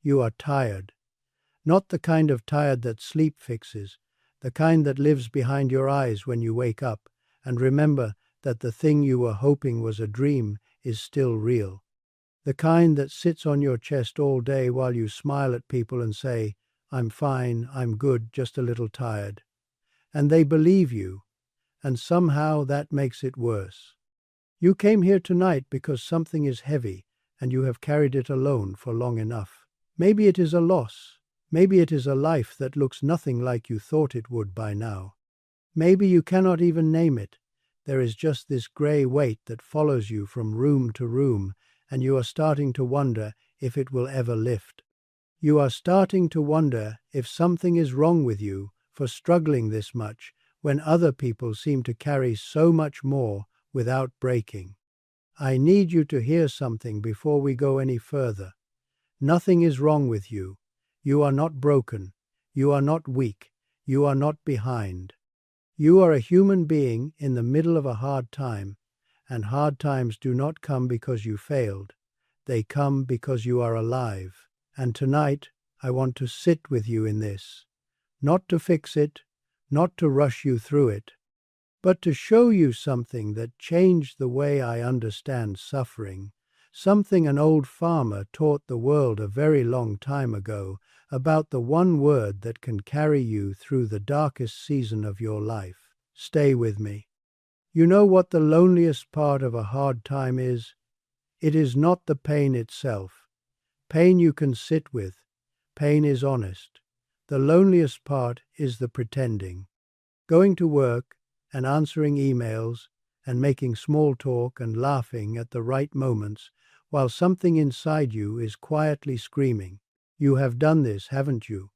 You are tired. Not the kind of tired that sleep fixes, the kind that lives behind your eyes when you wake up, and remember that the thing you were hoping was a dream is still real. The kind that sits on your chest all day while you smile at people and say, "I'm fine, I'm good, just a little tired." And they believe you, and somehow that makes it worse. You came here tonight because something is heavy, and you have carried it alone for long enough. Maybe it is a loss. Maybe it is a life that looks nothing like you thought it would by now. Maybe you cannot even name it. There is just this gray weight that follows you from room to room, and you are starting to wonder if it will ever lift. You are starting to wonder if something is wrong with you for struggling this much when other people seem to carry so much more without breaking. I need you to hear something before we go any further. Nothing is wrong with you. You are not broken. You are not weak. You are not behind. You are a human being in the middle of a hard time, and hard times do not come because you failed. They come because you are alive. And tonight, I want to sit with you in this. Not to fix it, not to rush you through it, but to show you something that changed the way I understand suffering, something an old farmer taught the world a very long time ago about the one word that can carry you through the darkest season of your life. Stay with me. You know what the loneliest part of a hard time is? It is not the pain itself. Pain you can sit with. Pain is honest. The loneliest part is the pretending. Going to work and answering emails and making small talk and laughing at the right moments while something inside you is quietly screaming. You have done this, haven't you?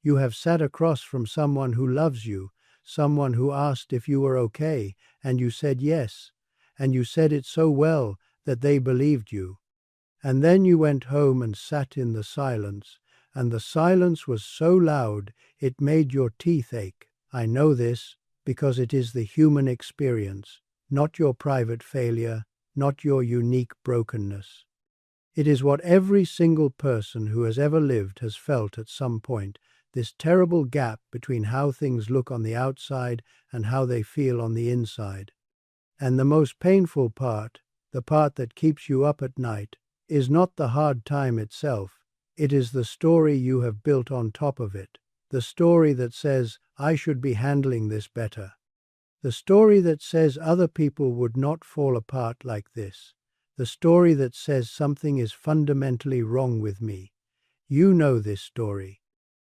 You have sat across from someone who loves you, someone who asked if you were okay, and you said yes, and you said it so well that they believed you. And then you went home and sat in the silence, and the silence was so loud it made your teeth ache. I know this because it is the human experience, not your private failure, not your unique brokenness. It is what every single person who has ever lived has felt at some point, this terrible gap between how things look on the outside and how they feel on the inside. And the most painful part, the part that keeps you up at night, is not the hard time itself. It is the story you have built on top of it. The story that says, "I should be handling this better." The story that says other people would not fall apart like this. The story that says something is fundamentally wrong with me. You know this story.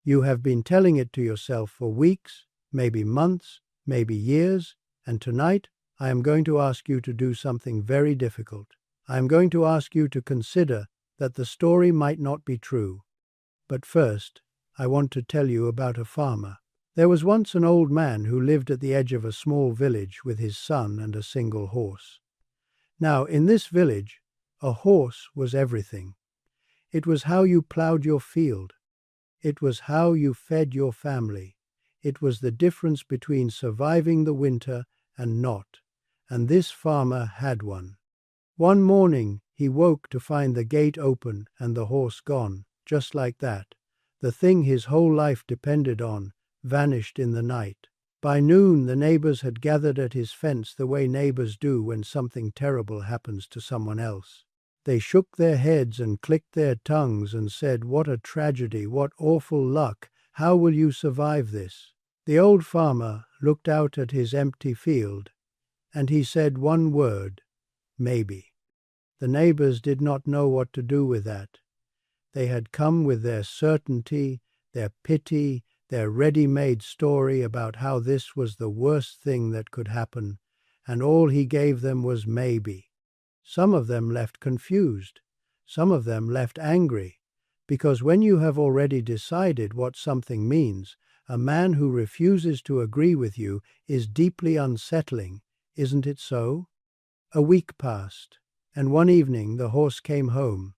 You have been telling it to yourself for weeks, maybe months, maybe years, and tonight I am going to ask you to do something very difficult. I am going to ask you to consider that the story might not be true. But first, I want to tell you about a farmer. There was once an old man who lived at the edge of a small village with his son and a single horse. Now, in this village, a horse was everything. It was how you plowed your field. It was how you fed your family. It was the difference between surviving the winter and not. And this farmer had one. One morning, he woke to find the gate open and the horse gone, just like that. The thing his whole life depended on vanished in the night. By noon, the neighbors had gathered at his fence the way neighbors do when something terrible happens to someone else. They shook their heads and clicked their tongues and said, "What a tragedy, what awful luck, how will you survive this?" The old farmer looked out at his empty field, and he said one word, "Maybe." The neighbors did not know what to do with that. They had come with their certainty, their pity, their ready-made story about how this was the worst thing that could happen, and all he gave them was maybe. Some of them left confused. Some of them left angry, because when you have already decided what something means, a man who refuses to agree with you is deeply unsettling, isn't it so? A week passed, and one evening the horse came home,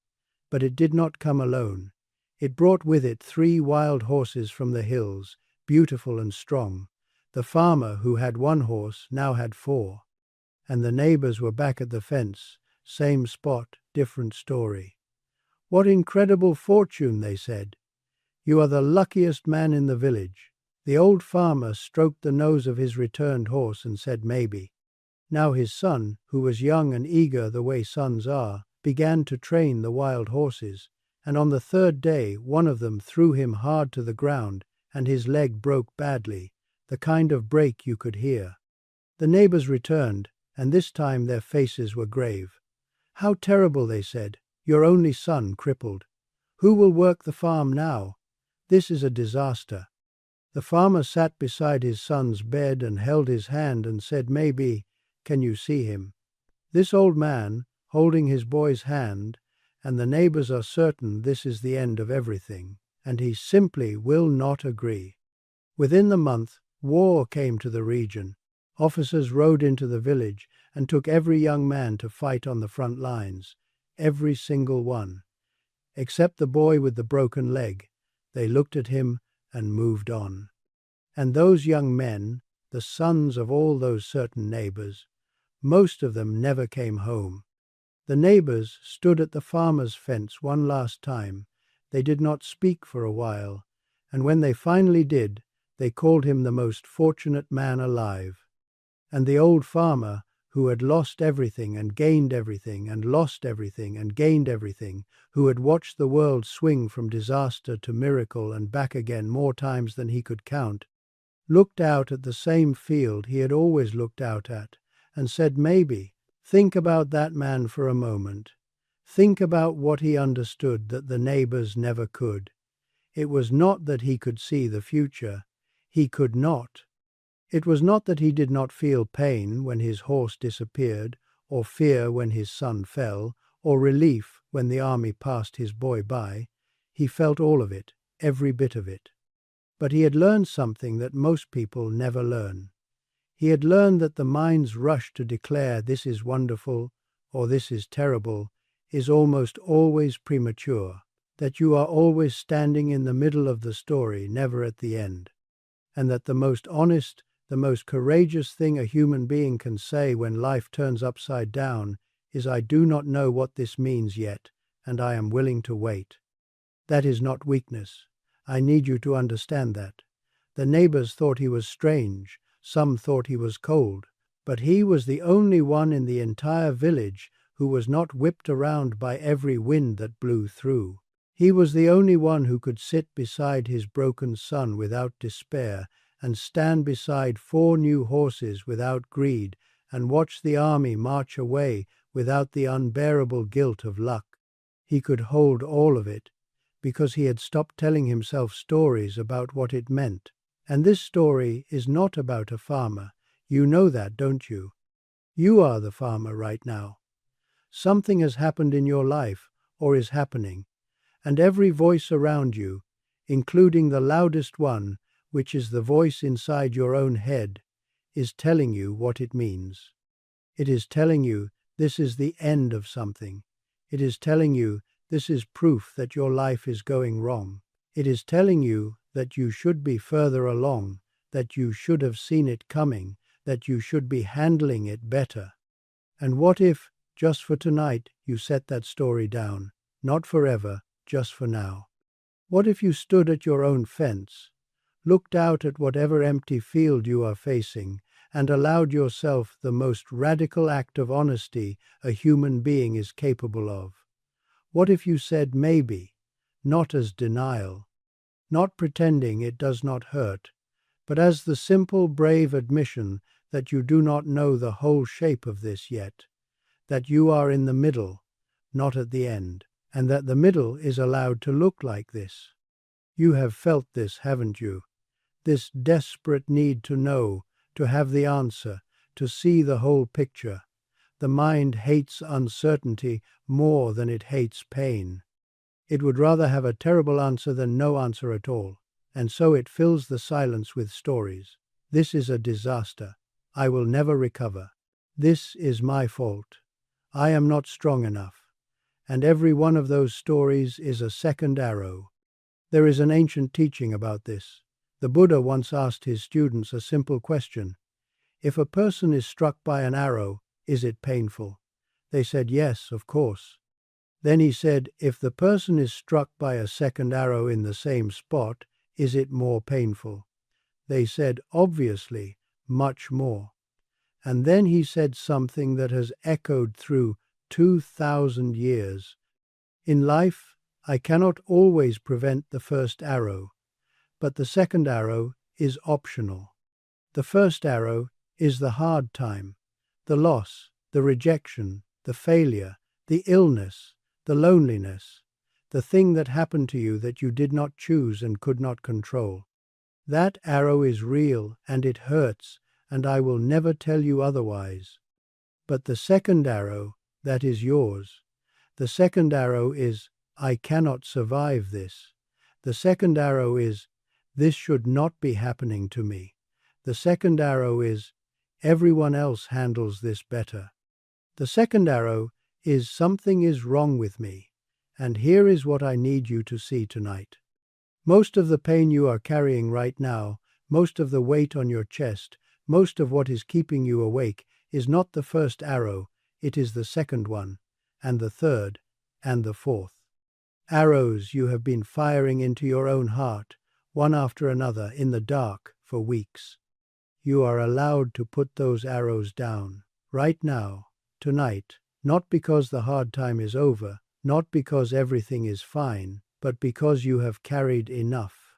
but it did not come alone. It brought with it 3 wild horses from the hills, beautiful and strong. The farmer, who had 1 horse, now had 4. And the neighbors were back at the fence, same spot, different story. "What incredible fortune," they said. "You are the luckiest man in the village." The old farmer stroked the nose of his returned horse and said maybe. Now his son, who was young and eager the way sons are, began to train the wild horses, and on the third day one of them threw him hard to the ground, and his leg broke badly, the kind of break you could hear. The neighbors returned, and this time their faces were grave. "How terrible," they said, "your only son crippled. Who will work the farm now? This is a disaster." The farmer sat beside his son's bed and held his hand and said, "Maybe, can you see him? This old man, holding his boy's hand, and the neighbors are certain this is the end of everything, and he simply will not agree." Within the month, war came to the region. Officers rode into the village and took every young man to fight on the front lines, every single one. Except the boy with the broken leg. They looked at him and moved on. And those young men, the sons of all those certain neighbors, most of them never came home. The neighbors stood at the farmer's fence one last time. They did not speak for a while, and when they finally did, they called him the most fortunate man alive. And the old farmer, who had lost everything and gained everything and lost everything and gained everything, who had watched the world swing from disaster to miracle and back again more times than he could count, looked out at the same field he had always looked out at, and said, "Maybe, think about that man for a moment. Think about what he understood that the neighbors never could. It was not that he could see the future. He could not. It was not that he did not feel pain when his horse disappeared, or fear when his son fell, or relief when the army passed his boy by. He felt all of it, every bit of it. But he had learned something that most people never learn. He had learned that the mind's rush to declare this is wonderful or this is terrible is almost always premature, that you are always standing in the middle of the story, never at the end, and that the most honest, the most courageous thing a human being can say when life turns upside down is, "I do not know what this means yet, and I am willing to wait." That is not weakness. I need you to understand that. The neighbors thought he was strange, some thought he was cold, but he was the only one in the entire village who was not whipped around by every wind that blew through. He was the only one who could sit beside his broken son without despair, and stand beside 4 new horses without greed, and watch the army march away without the unbearable guilt of luck. He could hold all of it, because he had stopped telling himself stories about what it meant. And this story is not about a farmer. You know that, don't you? You are the farmer right now. Something has happened in your life, or is happening, and every voice around you, including the loudest one, which is the voice inside your own head, is telling you what it means. It is telling you this is the end of something. It is telling you this is proof that your life is going wrong. It is telling you that you should be further along, that you should have seen it coming, that you should be handling it better. And what if, just for tonight, you set that story down? Not forever, just for now. What if you stood at your own fence, looked out at whatever empty field you are facing, and allowed yourself the most radical act of honesty a human being is capable of? What if you said maybe, not as denial, not pretending it does not hurt, but as the simple, brave admission that you do not know the whole shape of this yet, that you are in the middle, not at the end, and that the middle is allowed to look like this? You have felt this, haven't you? This desperate need to know, to have the answer, to see the whole picture. The mind hates uncertainty more than it hates pain. It would rather have a terrible answer than no answer at all, and so it fills the silence with stories. This is a disaster. I will never recover. This is my fault. I am not strong enough. And every one of those stories is a second arrow. There is an ancient teaching about this. The Buddha once asked his students a simple question. If a person is struck by an arrow, is it painful? They said yes, of course. Then he said, "If the person is struck by a second arrow in the same spot, is it more painful?" They said, "Obviously, much more." And then he said something that has echoed through 2,000 years. In life, I cannot always prevent the first arrow, but the second arrow is optional. The first arrow is the hard time, the loss, the rejection, the failure, the illness, the loneliness, the thing that happened to you that you did not choose and could not control. That arrow is real and it hurts, and I will never tell you otherwise. But the second arrow, that is yours. The second arrow is, "I cannot survive this." The second arrow is, "This should not be happening to me." The second arrow is, "Everyone else handles this better." The second arrow is, "Something is wrong with me, and here is what I need you to see tonight." Most of the pain you are carrying right now, most of the weight on your chest, most of what is keeping you awake is not the first arrow, it is the second one, and the third, and the fourth. Arrows you have been firing into your own heart, one after another, in the dark, for weeks. You are allowed to put those arrows down, right now, tonight, not because the hard time is over, not because everything is fine, but because you have carried enough.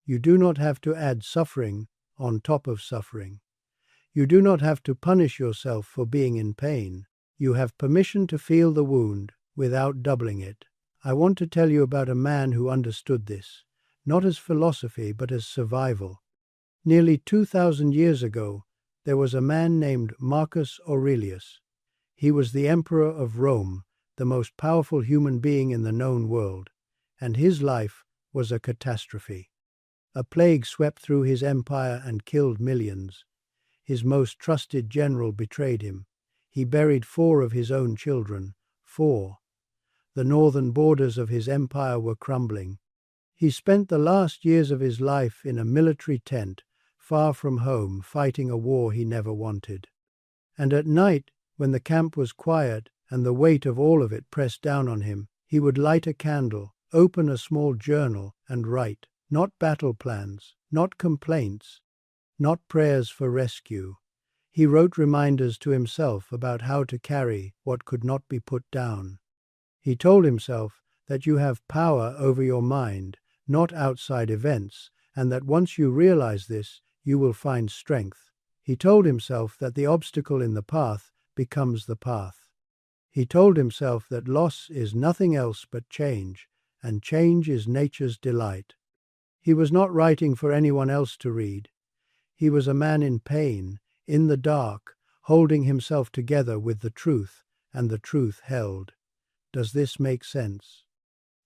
You do not have to add suffering on top of suffering. You do not have to punish yourself for being in pain. You have permission to feel the wound without doubling it. I want to tell you about a man who understood this, not as philosophy but as survival. Nearly 2,000 years ago, there was a man named Marcus Aurelius. He was the emperor of Rome, the most powerful human being in the known world, and his life was a catastrophe. A plague swept through his empire and killed millions. His most trusted general betrayed him. He buried 4 of his own children. 4. The northern borders of his empire were crumbling. He spent the last years of his life in a military tent, far from home, fighting a war he never wanted. And at night, when the camp was quiet and the weight of all of it pressed down on him, he would light a candle, open a small journal, and write, not battle plans, not complaints, not prayers for rescue. He wrote reminders to himself about how to carry what could not be put down. He told himself that you have power over your mind, not outside events, and that once you realize this, you will find strength. He told himself that the obstacle in the path becomes the path. He told himself that loss is nothing else but change, and change is nature's delight. He was not writing for anyone else to read. He was a man in pain, in the dark, holding himself together with the truth, and the truth held. Does this make sense?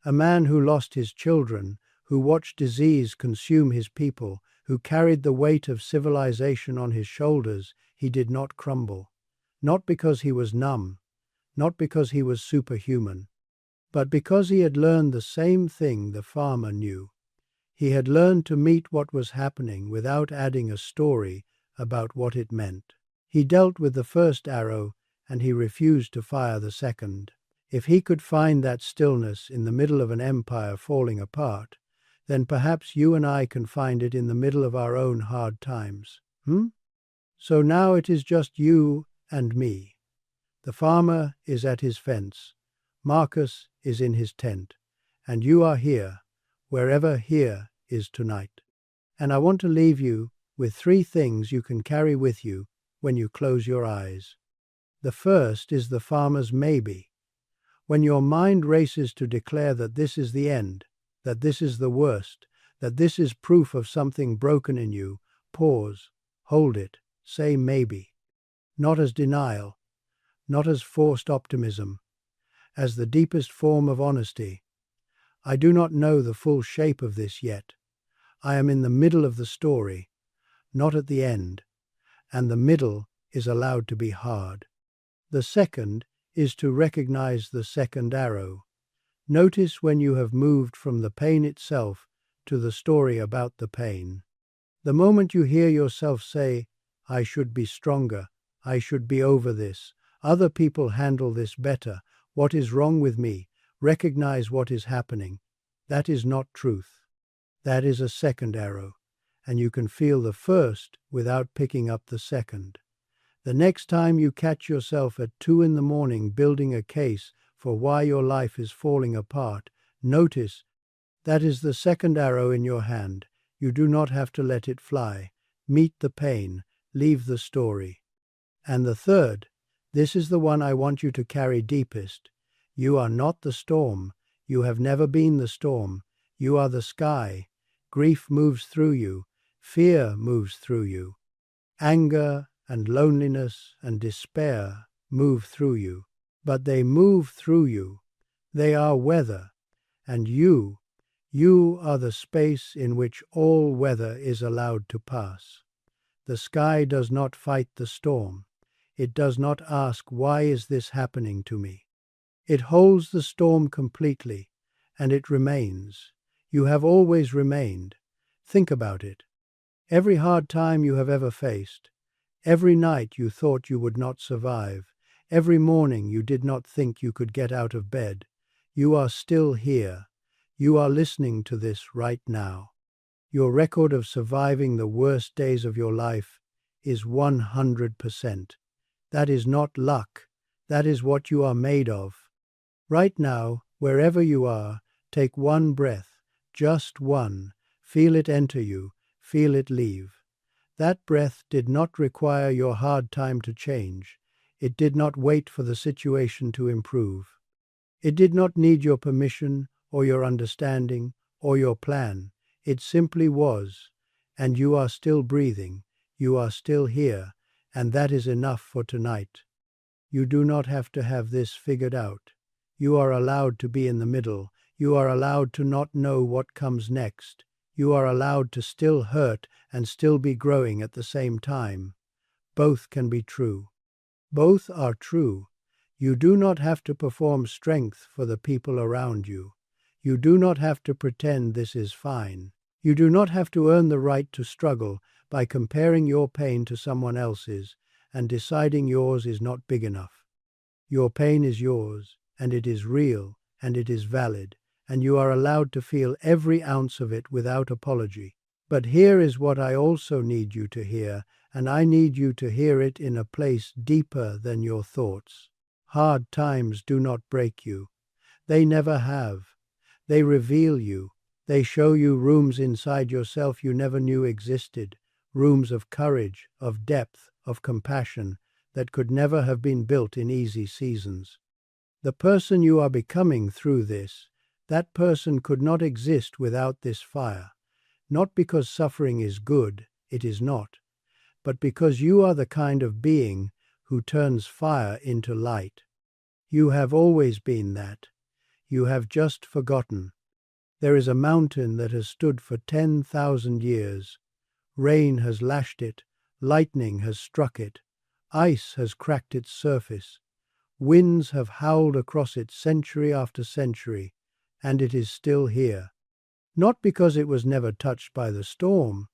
A man who lost his children, who watched disease consume his people, who carried the weight of civilization on his shoulders, he did not crumble. Not because he was numb, not because he was superhuman, but because he had learned the same thing the farmer knew. He had learned to meet what was happening without adding a story about what it meant. He dealt with the first arrow, and he refused to fire the second. If he could find that stillness in the middle of an empire falling apart, then perhaps you and I can find it in the middle of our own hard times. So now it is just you and me. The farmer is at his fence. Marcus is in his tent. And you are here, wherever here is tonight. And I want to leave you with 3 things you can carry with you when you close your eyes. The first is the farmer's maybe. When your mind races to declare that this is the end, that this is the worst, that this is proof of something broken in you, pause, hold it, say maybe. Not as denial, not as forced optimism, as the deepest form of honesty. I do not know the full shape of this yet. I am in the middle of the story, not at the end, and the middle is allowed to be hard. The second is to recognize the second arrow. Notice when you have moved from the pain itself to the story about the pain. The moment you hear yourself say, "I should be stronger, I should be over this, other people handle this better, what is wrong with me?" Recognize what is happening. That is not truth. That is a second arrow, and you can feel the first without picking up the second. The next time you catch yourself at 2 in the morning building a case for why your life is falling apart, notice that is the second arrow in your hand. You do not have to let it fly. Meet the pain, leave the story. And the third, this is the one I want you to carry deepest. You are not the storm. You have never been the storm. You are the sky. Grief moves through you. Fear moves through you. Anger and loneliness and despair move through you. But they move through you. They are weather. And you are the space in which all weather is allowed to pass. The sky does not fight the storm. It does not ask, why is this happening to me? It holds the storm completely, and it remains. You have always remained. Think about it. Every hard time you have ever faced, every night you thought you would not survive, every morning you did not think you could get out of bed, you are still here. You are listening to this right now. Your record of surviving the worst days of your life is 100%. That is not luck. That is what you are made of. Right now, wherever you are, take one breath, just one. Feel it enter you, feel it leave. That breath did not require your hard time to change. It did not wait for the situation to improve. It did not need your permission or your understanding or your plan. It simply was, and you are still breathing, you are still here, and that is enough for tonight. You do not have to have this figured out. You are allowed to be in the middle. You are allowed to not know what comes next. You are allowed to still hurt and still be growing at the same time. Both can be true. Both are true. You do not have to perform strength for the people around you. You do not have to pretend this is fine. You do not have to earn the right to struggle by comparing your pain to someone else's and deciding yours is not big enough. Your pain is yours, and it is real, and it is valid, and you are allowed to feel every ounce of it without apology. But here is what I also need you to hear, and I need you to hear it in a place deeper than your thoughts. Hard times do not break you. They never have. They reveal you. They show you rooms inside yourself you never knew existed, rooms of courage, of depth, of compassion that could never have been built in easy seasons. The person you are becoming through this, that person could not exist without this fire, not because suffering is good, it is not, but because you are the kind of being who turns fire into light. You have always been that. You have just forgotten. There is a mountain that has stood for 10,000 years. Rain has lashed it, lightning has struck it, ice has cracked its surface, winds have howled across it century after century, and it is still here. Not because it was never touched by the storm,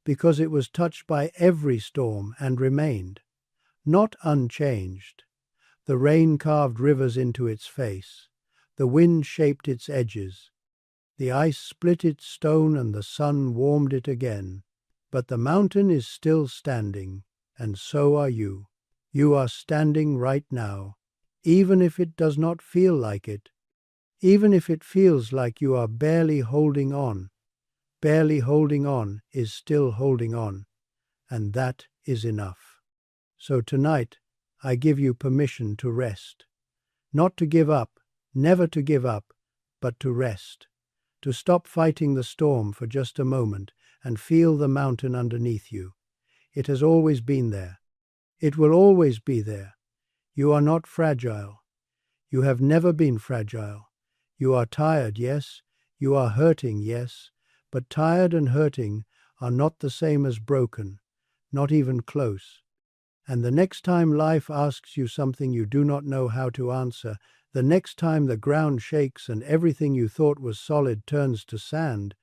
because it was touched by every storm and remained, not unchanged. The rain carved rivers into its face, the wind shaped its edges, the ice split its stone and the sun warmed it again. But the mountain is still standing, and so are you. You are standing right now, even if it does not feel like it, even if it feels like you are barely holding on. Barely holding on is still holding on, and that is enough. So tonight, I give you permission to rest. Not to give up, never to give up, but to rest. To stop fighting the storm for just a moment and feel the mountain underneath you. It has always been there. It will always be there. You are not fragile. You have never been fragile. You are tired, yes. You are hurting, yes. But tired and hurting are not the same as broken, not even close. And the next time life asks you something you do not know how to answer, the next time the ground shakes and everything you thought was solid turns to sand,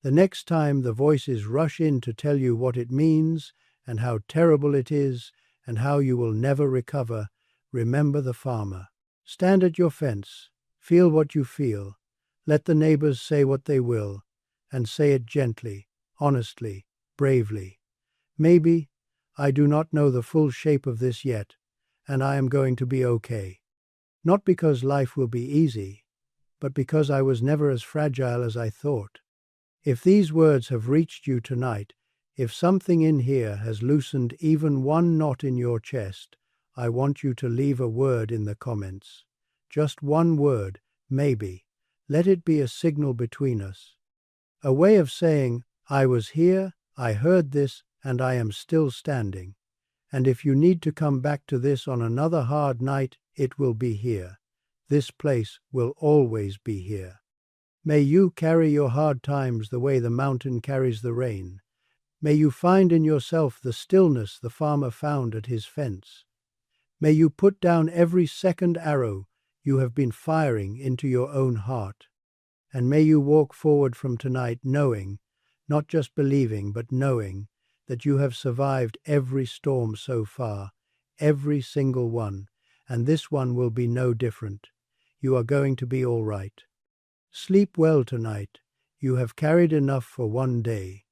the next time the voices rush in to tell you what it means and how terrible it is and how you will never recover, remember the farmer. Stand at your fence. Feel what you feel. Let the neighbors say what they will, and say it gently, honestly, bravely. Maybe, I do not know the full shape of this yet, and I am going to be okay. Not because life will be easy, but because I was never as fragile as I thought. If these words have reached you tonight, if something in here has loosened even one knot in your chest, I want you to leave a word in the comments. Just one word, maybe. Let it be a signal between us. A way of saying, I was here, I heard this, and I am still standing. And if you need to come back to this on another hard night, it will be here. This place will always be here. May you carry your hard times the way the mountain carries the rain. May you find in yourself the stillness the farmer found at his fence. May you put down every second arrow you have been firing into your own heart. And may you walk forward from tonight knowing, not just believing, but knowing, that you have survived every storm so far, every single one, and this one will be no different. You are going to be all right. Sleep well tonight. You have carried enough for one day.